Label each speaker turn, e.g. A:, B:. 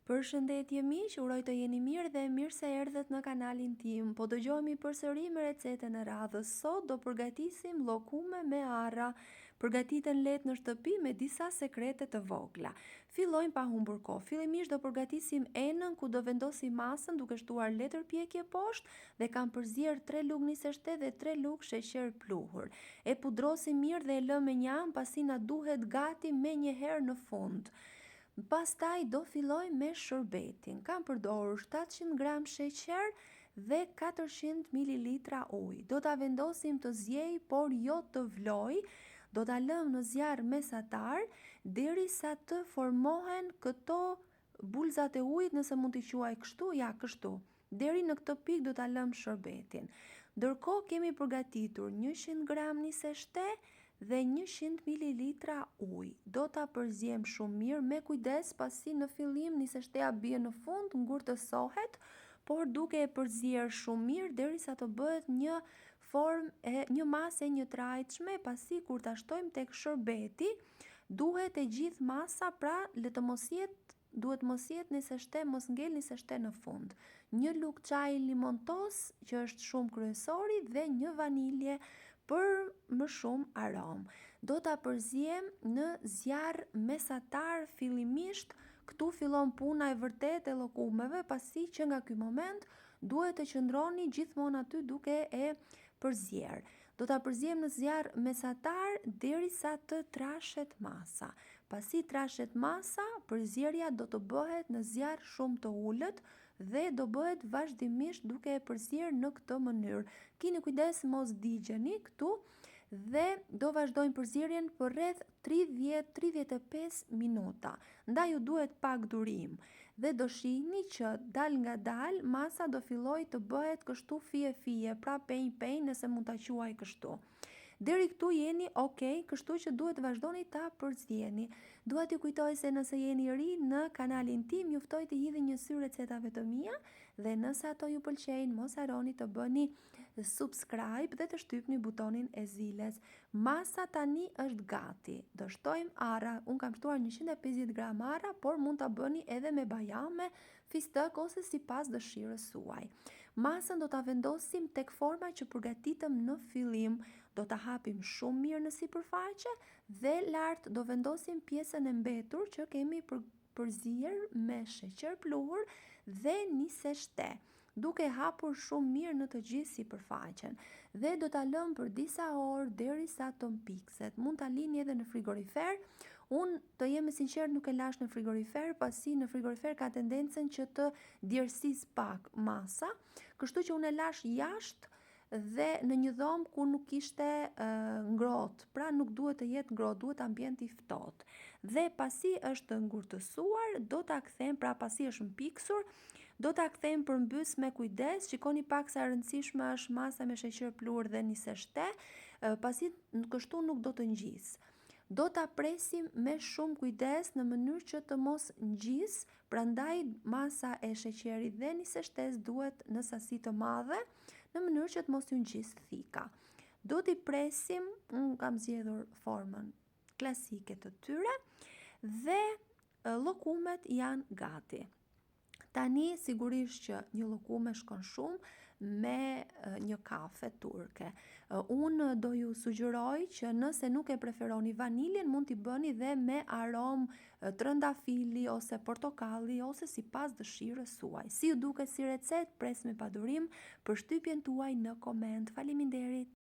A: Përshëndetje miq, uroj të jeni mirë dhe mirë se erdhët në kanalin tim. Po dëgjohemi përsëri me recetën e radhës. Sot do përgatisim llokume me arra. Përgatiten lehtë në shtëpi me disa sekrete të vogla. Fillojmë pa humbur kohë. Fillimisht do përgatisim enën ku do vendosim masën duke shtuar letërpjekje poshtë dhe kam përzier 3 lugë niseshte dhe 3 lugë sheqer pluhur. E pudrosim mirë dhe e lëm me një anë pasi na duhet gati menjëherë në fund. Pastaj do filloj me shërbetin. Kam përdorur 700 gram sheqer dhe 400 ml ujë. Do ta vendosim të ziej, por jo të vloj. Do ta lëm në zjarr mesatar derisa të formohen këto bulzat e ujit, nëse mund t'i quaj kështu, ja kështu. Deri në këtë pikë do ta lëm shërbetin. Ndërkohë kemi përgatitur 100 gram niseshte dhe 100 ml ujë. Do ta përziejmë shumë mirë me kujdes pasi në fillim niseshtea bie në fund, ngurtësohet, por duke e përzier shumë mirë derisa të bëhet një formë një masë e një trajtshme, pasi kur ta shtojmë tek shërbeti, duhet e gjithë masa, pra duhet mos jetë niseshte, mos ngel niseshte në fund. Një lugë çaji limontos që është shumë kryesori dhe një vanilje për më shumë aromë. Do ta përzijem në zjarr mesatar fillimisht. Këtu fillon puna e vërtetë e llokumeve, pasi që nga ky moment duhet të qëndroni gjithmonë aty duke e përzier. Do ta përzijem në zjarr mesatar derisa të trashet masa. Pasi trashet masa, përzierja do të bëhet në zjarr shumë të ulët dhe do bëhet vazhdimisht duke e përzier në këtë mënyrë. Keni kujdes mos digjeni këtu dhe do vazhdojmë përzierjen për rreth 30-35 minuta. Ndaj ju duhet pak durim dhe do shihni që dal nga dal masa do filloj të bëhet kështu fije, pra penj, nëse mund ta quaj kështu. Deri këtu jeni okay, kështu që duhet vazhdoni ta përzieni. Dua t'ju kujtoj se nëse jeni ri në kanalin tim, ju ftoj të hidhni një sy recetave të mia dhe nëse ato ju pëlqejnë, mos harroni të bëni subscribe dhe të shtypni butonin e ziles. Masa tani është gati. Do shtojmë arra. Unë kam shtuar 150 gram arra, por mund ta bëni edhe me bajame, fistek ose sipas dëshirës suaj. Masën do ta vendosim tek forma që përgatitëm në fillim. Do ta hapim shumë mirë në sipërfaqe dhe lart do vendosim pjesën e mbetur që kemi përzier me sheqer pluhur dhe niseshte, duke hapur shumë mirë në të gjithë sipërfaqen. Dhe do ta lëm për disa orë derisa të mpikset. Mund ta lini edhe në frigorifer. Unë të jem e sinqert nuk e lash në frigorifer, pasi në frigorifer ka tendencën që të djersis pak masa, kështu që unë e lash jashtë dhe në një dhomë ku nuk ishte ngrohtë, pra nuk duhet të jetë ngrohtë, duhet ambient i ftohtë. Dhe pasi është ngurtësuar, do ta kthem, pra pasi është mpiksur, do ta kthem përmbys me kujdes. Shikoni pak sa e rëndësishme është masa me sheqer pluhur dhe niseshte, pasi kështu nuk do të ngjisë. Do ta presim me shumë kujdes në mënyrë që të mos ngjisë, prandaj masa e sheqerit dhe niseshtes duhet në sasi të madhe, në mënyrë që të mos ju ngjisë thika. Do t'i presim, unë kam zgjedhur formën klasike të tyre dhe llokumet janë gati. Tani sigurisht që një llokume shkon shumë me një kafe turke. Unë do ju sugjeroj që nëse nuk e preferoni vaniljen, mund t'i bëni dhe me aromë trëndafili ose portokalli ose sipas dëshirës suaj. Si ju duket si recetë, pres me padurim për shtypjen tuaj në koment. Faleminderit.